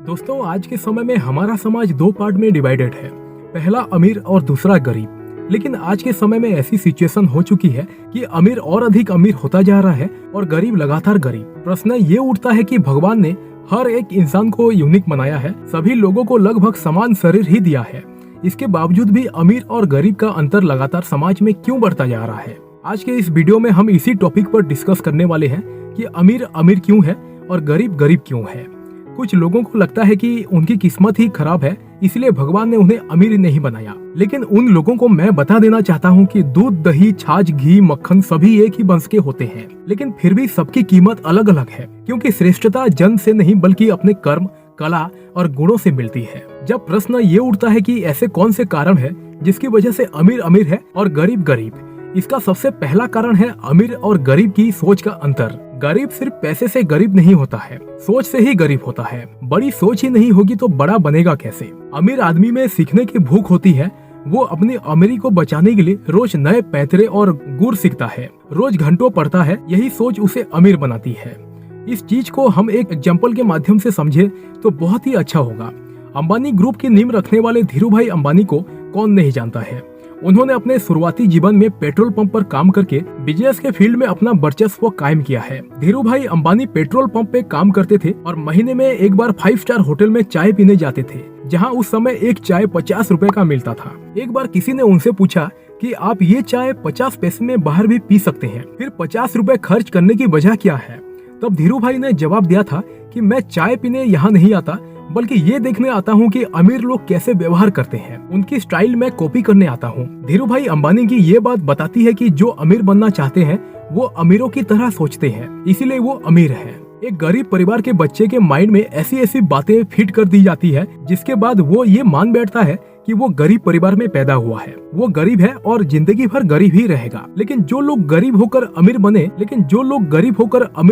दोस्तों, आज के समय में हमारा समाज दो पार्ट में डिवाइडेड है। पहला अमीर और दूसरा गरीब। लेकिन आज के समय में ऐसी सिचुएशन हो चुकी है कि अमीर और अधिक अमीर होता जा रहा है और गरीब लगातार गरीब। प्रश्न ये उठता है कि भगवान ने हर एक इंसान को यूनिक बनाया है, सभी लोगों को लगभग समान शरीर ही दिया है, इसके बावजूद भी अमीर और गरीब का अंतर लगातार समाज में क्यों बढ़ता जा रहा है। आज के इस वीडियो में हम इसी टॉपिक पर डिस्कस करने वाले हैं कि अमीर अमीर क्यों है और गरीब गरीब क्यों है। कुछ लोगों को लगता है कि उनकी किस्मत ही खराब है, इसलिए भगवान ने उन्हें अमीर नहीं बनाया। लेकिन उन लोगों को मैं बता देना चाहता हूँ कि दूध, दही, छाछ, घी, मक्खन सभी एक ही वंश के होते हैं, लेकिन फिर भी सबकी कीमत अलग अलग है, क्योंकि श्रेष्ठता जन्म से नहीं बल्कि अपने कर्म, कला और गुणों से मिलती है। जब प्रश्न ये उठता है कि ऐसे कौन से कारण है जिसकी वजह से अमीर अमीर है और गरीब गरीब, इसका सबसे पहला कारण है अमीर और गरीब की सोच का अंतर। गरीब सिर्फ पैसे से गरीब नहीं होता है, सोच से ही गरीब होता है। बड़ी सोच ही नहीं होगी तो बड़ा बनेगा कैसे। अमीर आदमी में सीखने की भूख होती है, वो अपनी अमीरी को बचाने के लिए रोज नए पैतरे और गुर सीखता है, रोज घंटों पढ़ता है। यही सोच उसे अमीर बनाती है। इस चीज को हम एक एग्जाम्पल के माध्यम से समझे तो बहुत ही अच्छा होगा। अंबानी ग्रुप की नींव रखने वाले धीरूभाई अंबानी को कौन नहीं जानता है। उन्होंने अपने शुरुआती जीवन में पेट्रोल पंप पर काम करके बिजनेस के फील्ड में अपना वर्चस्व कायम किया है। धीरूभाई अंबानी पेट्रोल पंप पे काम करते थे और महीने में एक बार 5 स्टार होटल में चाय पीने जाते थे, जहां उस समय एक चाय 50 रुपए का मिलता था। एक बार किसी ने उनसे पूछा कि आप ये चाय 50 पैसे में बाहर भी पी सकते हैं, फिर 50 रुपए खर्च करने की वजह क्या है। तब धीरूभाई ने जवाब दिया था कि मैं चाय पीने यहाँ नहीं आता, बल्कि ये देखने आता हूँ कि अमीर लोग कैसे व्यवहार करते हैं, उनकी स्टाइल में कॉपी करने आता हूँ। धीरूभाई अंबानी की ये बात बताती है कि जो अमीर बनना चाहते हैं वो अमीरों की तरह सोचते हैं, इसीलिए वो अमीर है। एक गरीब परिवार के बच्चे के माइंड में ऐसी ऐसी बातें फिट कर दी जाती है, जिसके बाद वो ये मान बैठता है कि वो गरीब परिवार में पैदा हुआ है, वो गरीब है और जिंदगी भर गरीब ही रहेगा। लेकिन जो लोग गरीब होकर अमीर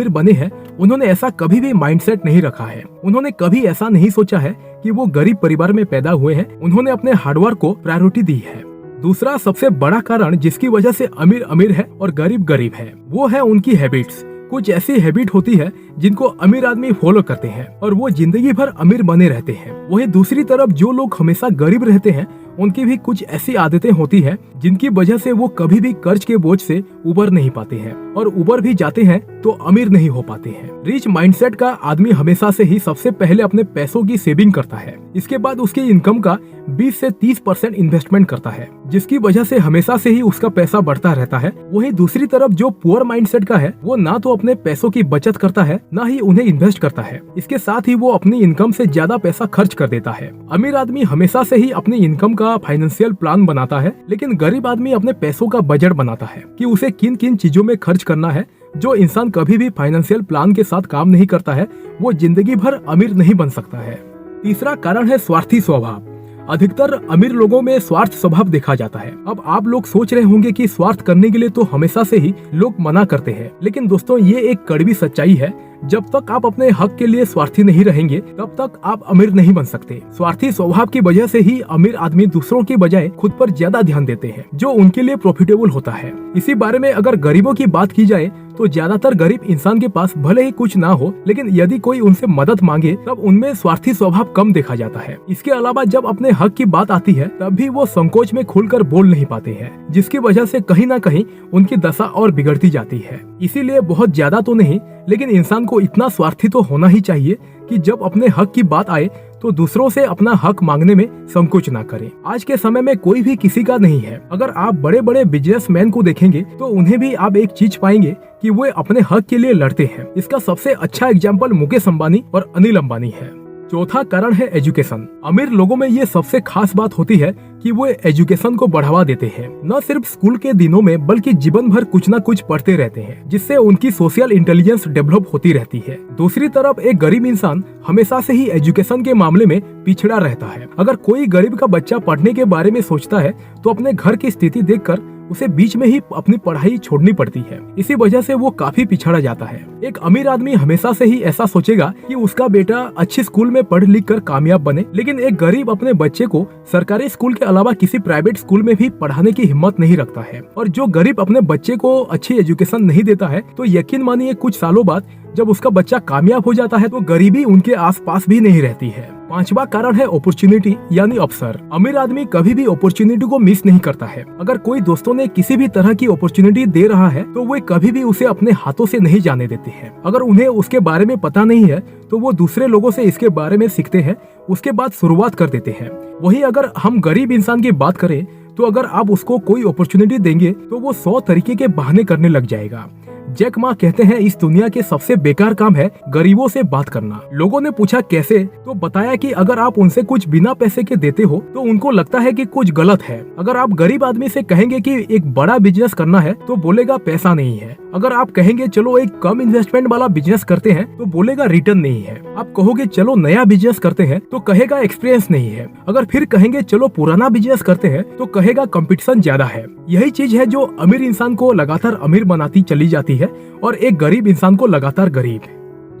बने हैं, उन्होंने ऐसा कभी भी माइंडसेट नहीं रखा है। उन्होंने कभी ऐसा नहीं सोचा है कि वो गरीब परिवार में पैदा हुए हैं। उन्होंने अपने हार्डवर्क को प्रायोरिटी दी है। दूसरा सबसे बड़ा कारण जिसकी वजह से अमीर अमीर है और गरीब गरीब है, वो है उनकी हैबिट्स। कुछ ऐसी हैबिट होती है जिनको अमीर आदमी फॉलो करते हैं और वो जिंदगी भर अमीर बने रहते हैं। वहीं दूसरी तरफ जो लोग हमेशा गरीब रहते हैं, उनकी भी कुछ ऐसी आदतें होती हैं जिनकी वजह से वो कभी भी कर्ज के बोझ से उबर नहीं पाते हैं, और उबर भी जाते हैं तो अमीर नहीं हो पाते हैं। रिच माइंडसेट का आदमी हमेशा से ही सबसे पहले अपने पैसों की सेविंग करता है, इसके बाद उसकी इनकम का 20 से 30% इन्वेस्टमेंट करता है, जिसकी वजह से हमेशा से ही उसका पैसा बढ़ता रहता है। वहीं दूसरी तरफ जो पुअर माइंडसेट का है, वो ना तो अपने पैसों की बचत करता है, ना ही उन्हें इन्वेस्ट करता है। इसके साथ ही वो अपनी इनकम से ज्यादा पैसा खर्च कर देता है। अमीर आदमी हमेशा से ही अपनी इनकम का फाइनेंशियल प्लान बनाता है, लेकिन गरीब आदमी अपने पैसों का बजट बनाता है कि उसे किन किन चीजों में खर्च करना है। जो इंसान कभी भी फाइनेंशियल प्लान के साथ काम नहीं करता है, वो जिंदगी भर अमीर नहीं बन सकता है। तीसरा कारण है स्वार्थी स्वभाव। अधिकतर अमीर लोगों में स्वार्थ स्वभाव देखा जाता है। अब आप लोग सोच रहे होंगे कि स्वार्थ करने के लिए तो हमेशा से ही लोग मना करते हैं, लेकिन दोस्तों ये एक कड़वी सच्चाई है। जब तक आप अपने हक के लिए स्वार्थी नहीं रहेंगे, तब तक आप अमीर नहीं बन सकते। स्वार्थी स्वभाव की वजह से ही अमीर आदमी दूसरों की बजाय खुद पर ज्यादा ध्यान देते हैं, जो उनके लिए प्रॉफिटेबल होता है। इसी बारे में अगर गरीबों की बात की जाए तो ज्यादातर गरीब इंसान के पास भले ही कुछ ना हो, लेकिन यदि कोई उनसे मदद मांगे तब उनमें स्वार्थी स्वभाव कम देखा जाता है। इसके अलावा जब अपने हक की बात आती है तब भी वो संकोच में खुलकर बोल नहीं पाते हैं, जिसकी वजह से कहीं ना कहीं उनकी दशा और बिगड़ती जाती है। इसीलिए बहुत ज्यादा तो नहीं, लेकिन इंसान को इतना स्वार्थी तो होना ही चाहिए कि जब अपने हक की बात आए तो दूसरों से अपना हक मांगने में संकोच ना करें। आज के समय में कोई भी किसी का नहीं है। अगर आप बड़े बड़े बिजनेसमैन को देखेंगे तो उन्हें भी आप एक चीज पाएंगे कि वो अपने हक के लिए लड़ते हैं। इसका सबसे अच्छा एग्जाम्पल मुकेश अंबानी और अनिल अंबानी है। चौथा कारण है एजुकेशन। अमीर लोगों में ये सबसे खास बात होती है कि वो एजुकेशन को बढ़ावा देते हैं। न सिर्फ स्कूल के दिनों में बल्कि जीवन भर कुछ न कुछ पढ़ते रहते हैं, जिससे उनकी सोशल इंटेलिजेंस डेवलप होती रहती है। दूसरी तरफ एक गरीब इंसान हमेशा से ही एजुकेशन के मामले में पिछड़ा रहता है। अगर कोई गरीब का बच्चा पढ़ने के बारे में सोचता है तो अपने घर की स्थिति देखकर उसे बीच में ही अपनी पढ़ाई छोड़नी पड़ती है। इसी वजह से वो काफी पिछड़ा जाता है। एक अमीर आदमी हमेशा से ही ऐसा सोचेगा कि उसका बेटा अच्छे स्कूल में पढ़ लिख कर कामयाब बने, लेकिन एक गरीब अपने बच्चे को सरकारी स्कूल के अलावा किसी प्राइवेट स्कूल में भी पढ़ाने की हिम्मत नहीं रखता है। और जो गरीब अपने बच्चे को अच्छी एजुकेशन नहीं देता है, तो यकीन मानिए कुछ सालों बाद जब उसका बच्चा कामयाब हो जाता है तो गरीबी उनके आसपास भी नहीं रहती है। पांचवा कारण है अपॉर्चुनिटी यानी अवसर। अमीर आदमी कभी भी अपॉर्चुनिटी को मिस नहीं करता है। अगर कोई दोस्तों ने किसी भी तरह की अपॉर्चुनिटी दे रहा है तो वे कभी भी उसे अपने हाथों से नहीं जाने देते हैं। अगर उन्हें उसके बारे में पता नहीं है तो वो दूसरे लोगों से इसके बारे में सीखते हैं, उसके बाद शुरुआत कर देते हैं। वहीं अगर हम गरीब इंसान की बात करें तो अगर आप उसको कोई अपॉर्चुनिटी देंगे तो वो 100 तरीके के बहाने करने लग जाएगा। जैक मा कहते हैं इस दुनिया के सबसे बेकार काम है गरीबों से बात करना। लोगों ने पूछा कैसे, तो बताया कि अगर आप उनसे कुछ बिना पैसे के देते हो तो उनको लगता है कि कुछ गलत है। अगर आप गरीब आदमी से कहेंगे कि एक बड़ा बिजनेस करना है तो बोलेगा पैसा नहीं है। अगर आप कहेंगे चलो एक कम इन्वेस्टमेंट वाला बिजनेस करते हैं तो बोलेगा रिटर्न नहीं है। आप कहोगे चलो नया बिजनेस करते हैं तो कहेगा एक्सपीरियंस नहीं है। अगर फिर कहेंगे चलो पुराना बिजनेस करते हैं तो कहेगा कंपटीशन ज्यादा है। यही चीज है जो अमीर इंसान को लगातार अमीर बनाती चली जाती है और एक गरीब इंसान को लगातार गरीब।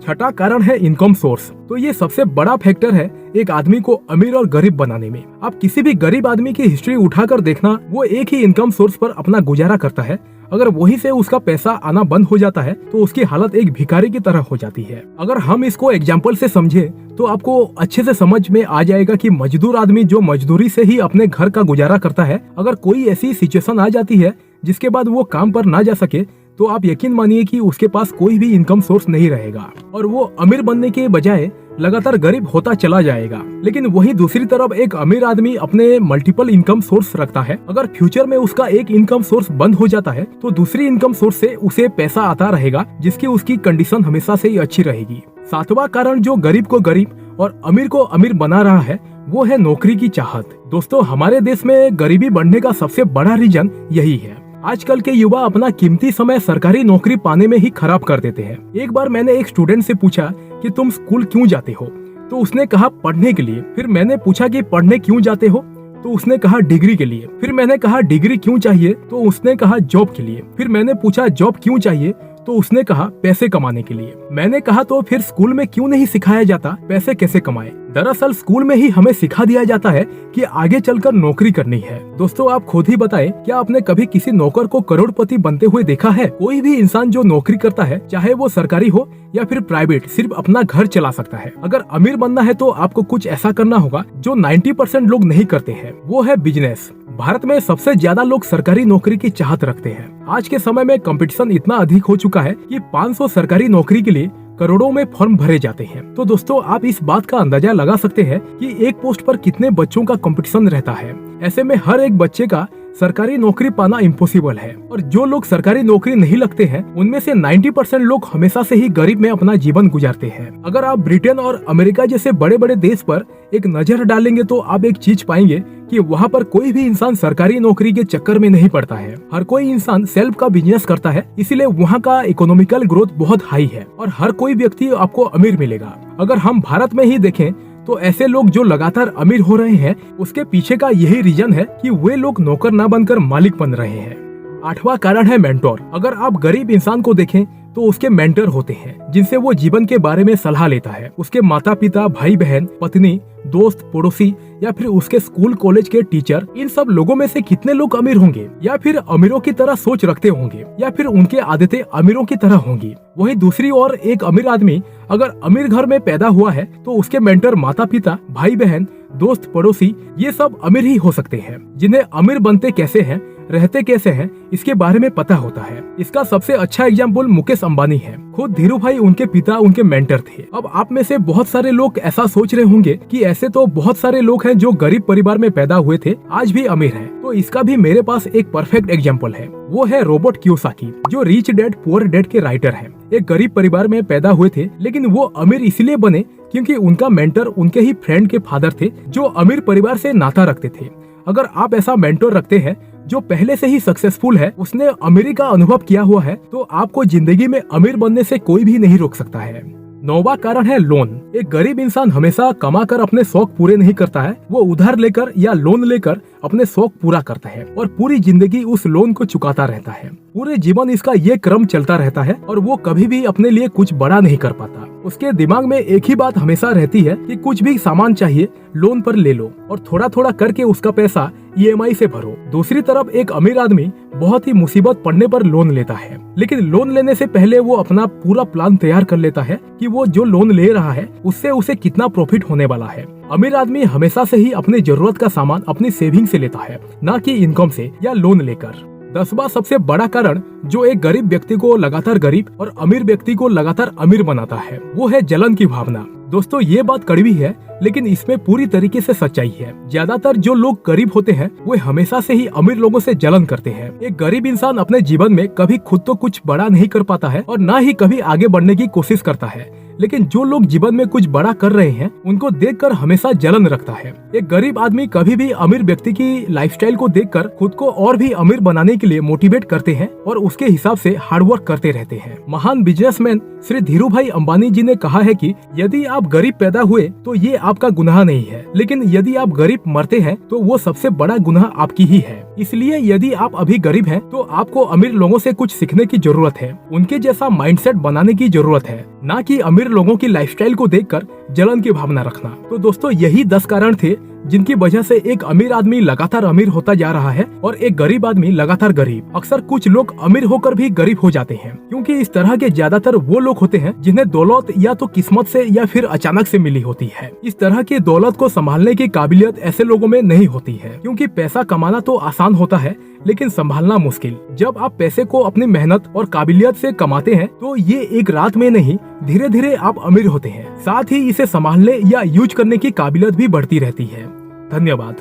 छठा कारण है इनकम सोर्स। तो ये सबसे बड़ा फैक्टर है एक आदमी को अमीर और गरीब बनाने में। आप किसी भी गरीब आदमी की हिस्ट्री उठाकर देखना, वो एक ही इनकम सोर्स पर अपना गुजारा करता है। अगर वहीं से उसका पैसा आना बंद हो जाता है तो उसकी हालत एक भिखारी की तरह हो जाती है। अगर हम इसको एग्जाम्पल से समझे तो आपको अच्छे से समझ में आ जाएगा कि मजदूर आदमी जो मजदूरी से ही अपने घर का गुजारा करता है, अगर कोई ऐसी सिचुएशन आ जाती है जिसके बाद वो काम पर ना जा सके तो आप यकीन मानिए कि उसके पास कोई भी इनकम सोर्स नहीं रहेगा और वो अमीर बनने के बजाय लगातार गरीब होता चला जाएगा। लेकिन वहीं दूसरी तरफ एक अमीर आदमी अपने मल्टीपल इनकम सोर्स रखता है। अगर फ्यूचर में उसका एक इनकम सोर्स बंद हो जाता है तो दूसरी इनकम सोर्स से उसे पैसा आता रहेगा, जिसकी उसकी कंडीशन हमेशा से ही अच्छी रहेगी। सातवां कारण जो गरीब को गरीब और अमीर को अमीर बना रहा है वो है नौकरी की चाहत। दोस्तों, हमारे देश में गरीबी बढ़ने का सबसे बड़ा रीजन यही है। आजकल के युवा अपना कीमती समय सरकारी नौकरी पाने में ही खराब कर देते हैं। एक बार मैंने एक स्टूडेंट से पूछा कि तुम स्कूल क्यों जाते हो, तो उसने कहा पढ़ने के लिए। फिर मैंने पूछा कि पढ़ने क्यों जाते हो, तो उसने कहा डिग्री के लिए। फिर मैंने कहा डिग्री क्यों चाहिए, तो उसने कहा जॉब के लिए। फिर मैंने पूछा जॉब क्यों चाहिए, तो उसने कहा पैसे कमाने के लिए। मैंने कहा तो फिर स्कूल में क्यों नहीं सिखाया जाता पैसे कैसे कमाए। दरअसल स्कूल में ही हमें सिखा दिया जाता है कि आगे चलकर नौकरी करनी है। दोस्तों, आप खुद ही बताएं, क्या आपने कभी किसी नौकर को करोड़पति बनते हुए देखा है? कोई भी इंसान जो नौकरी करता है, चाहे वो सरकारी हो या फिर प्राइवेट, सिर्फ अपना घर चला सकता है। अगर अमीर बनना है तो आपको कुछ ऐसा करना होगा जो 90% लोग नहीं करते हैं, वो है बिजनेस। भारत में सबसे ज्यादा लोग सरकारी नौकरी की चाहत रखते हैं। आज के समय में कंपटीशन इतना अधिक हो चुका है कि 500 सरकारी नौकरी के लिए करोड़ों में फॉर्म भरे जाते हैं। तो दोस्तों, आप इस बात का अंदाजा लगा सकते हैं कि एक पोस्ट पर कितने बच्चों का कंपटीशन रहता है। ऐसे में हर एक बच्चे का सरकारी नौकरी पाना इम्पॉसिबल है। और जो लोग सरकारी नौकरी नहीं लगते हैं, उनमें से 90% लोग हमेशा से ही गरीब में अपना जीवन गुजारते हैं। अगर आप ब्रिटेन और अमेरिका जैसे बड़े बड़े देश पर एक नजर डालेंगे तो आप एक चीज पाएंगे कि वहाँ पर कोई भी इंसान सरकारी नौकरी के चक्कर में नहीं पड़ता है। हर कोई इंसान सेल्फ का बिजनेस करता है, इसीलिए वहाँ का इकोनॉमिकल ग्रोथ बहुत हाई है और हर कोई व्यक्ति आपको अमीर मिलेगा। अगर हम भारत में ही देखें तो ऐसे लोग जो लगातार अमीर हो रहे हैं, उसके पीछे का यही रीजन है कि वे लोग नौकर ना बनकर मालिक बन रहे हैं। आठवां कारण है मेंटोर। अगर आप गरीब इंसान को देखें तो उसके मेंटर होते हैं जिनसे वो जीवन के बारे में सलाह लेता है। उसके माता पिता, भाई बहन, पत्नी, दोस्त, पड़ोसी या फिर उसके स्कूल कॉलेज के टीचर, इन सब लोगों में से कितने लोग अमीर होंगे या फिर अमीरों की तरह सोच रखते होंगे या फिर उनके आदतें अमीरों की तरह होंगी। वहीं दूसरी ओर एक अमीर आदमी अगर अमीर घर में पैदा हुआ है तो उसके मेंटर माता पिता, भाई बहन, दोस्त, पड़ोसी, ये सब अमीर ही हो सकते हैं, जिन्हें अमीर बनते कैसे हैं, रहते कैसे हैं, इसके बारे में पता होता है। इसका सबसे अच्छा एग्जाम्पल मुकेश अंबानी है। खुद धीरू भाई उनके पिता उनके मेंटर थे। अब आप में से बहुत सारे लोग ऐसा सोच रहे होंगे कि ऐसे तो बहुत सारे लोग हैं जो गरीब परिवार में पैदा हुए थे, आज भी अमीर हैं। तो इसका भी मेरे पास एक परफेक्ट एग्जाम्पल है, वो है रॉबर्ट कियोसाकी, जो रिच डैड पुअर डैड के राइटर हैं। एक गरीब परिवार में पैदा हुए थे, लेकिन वो अमीर इसलिए बने क्योंकि उनका मेंटर उनके ही फ्रेंड के फादर थे जो अमीर परिवार से नाता रखते थे। अगर आप ऐसा मेंटर रखते हैं जो पहले से ही सक्सेसफुल है, उसने अमीरी का अनुभव किया हुआ है, तो आपको जिंदगी में अमीर बनने से कोई भी नहीं रोक सकता है। 9वां कारण है लोन। एक गरीब इंसान हमेशा कमाकर अपने शौक पूरे नहीं करता है, वो उधार लेकर या लोन लेकर अपने शौक पूरा करता है और पूरी जिंदगी उस लोन को चुकाता रहता है। पूरे जीवन इसका ये क्रम चलता रहता है और वो कभी भी अपने लिए कुछ बड़ा नहीं कर पाता। उसके दिमाग में एक ही बात हमेशा रहती है कि कुछ भी सामान चाहिए लोन पर ले लो और थोड़ा थोड़ा करके उसका पैसा EMI से भरो। दूसरी तरफ एक अमीर आदमी बहुत ही मुसीबत पड़ने पर लोन लेता है, लेकिन लोन लेने से पहले वो अपना पूरा प्लान तैयार कर लेता है कि वो जो लोन ले रहा है उससे उसे कितना प्रॉफिट होने वाला है। अमीर आदमी हमेशा से ही अपनी जरूरत का सामान अपनी सेविंग से लेता है, न कि इनकम से या लोन लेकर। 10वां सबसे बड़ा कारण जो एक गरीब व्यक्ति को लगातार गरीब और अमीर व्यक्ति को लगातार अमीर बनाता है, वो है जलन की भावना। दोस्तों, ये बात कड़वी है लेकिन इसमें पूरी तरीके से सच्चाई है। ज्यादातर जो लोग गरीब होते हैं वो हमेशा से ही अमीर लोगों से जलन करते हैं। एक गरीब इंसान अपने जीवन में कभी खुद तो कुछ बड़ा नहीं कर पाता है और न ही कभी आगे बढ़ने की कोशिश करता है, लेकिन जो लोग जीवन में कुछ बड़ा कर रहे हैं उनको देखकर हमेशा जलन रखता है। एक गरीब आदमी कभी भी अमीर व्यक्ति की लाइफस्टाइल को देखकर खुद को और भी अमीर बनाने के लिए मोटिवेट करते हैं और उसके हिसाब से हार्डवर्क करते रहते हैं। महान बिजनेसमैन श्री धीरूभाई अंबानी जी ने कहा है कि यदि आप गरीब पैदा हुए तो ये आपका गुनाह नहीं है, लेकिन यदि आप गरीब मरते हैं तो वो सबसे बड़ा गुनाह आपकी ही है। इसलिए यदि आप अभी गरीब हैं तो आपको अमीर लोगों से कुछ सीखने की जरूरत है, उनके जैसा माइंडसेट बनाने की जरूरत है, ना कि अमीर लोगों की लाइफस्टाइल को देखकर जलन की भावना रखना। तो दोस्तों, यही 10 कारण थे जिनकी वजह से एक अमीर आदमी लगातार अमीर होता जा रहा है और एक गरीब आदमी लगातार गरीब। अक्सर कुछ लोग अमीर होकर भी गरीब हो जाते हैं, क्योंकि इस तरह के ज्यादातर वो लोग होते हैं जिन्हें दौलत या तो किस्मत से या फिर अचानक से मिली होती है। इस तरह की दौलत को संभालने की काबिलियत ऐसे लोगों में नहीं होती है, क्योंकि पैसा कमाना तो आसान होता है लेकिन संभालना मुश्किल। जब आप पैसे को अपनी मेहनत और काबिलियत से कमाते हैं तो ये एक रात में नहीं, धीरे धीरे आप अमीर होते हैं। साथ ही इसे संभालने या यूज करने की काबिलियत भी बढ़ती रहती है। धन्यवाद।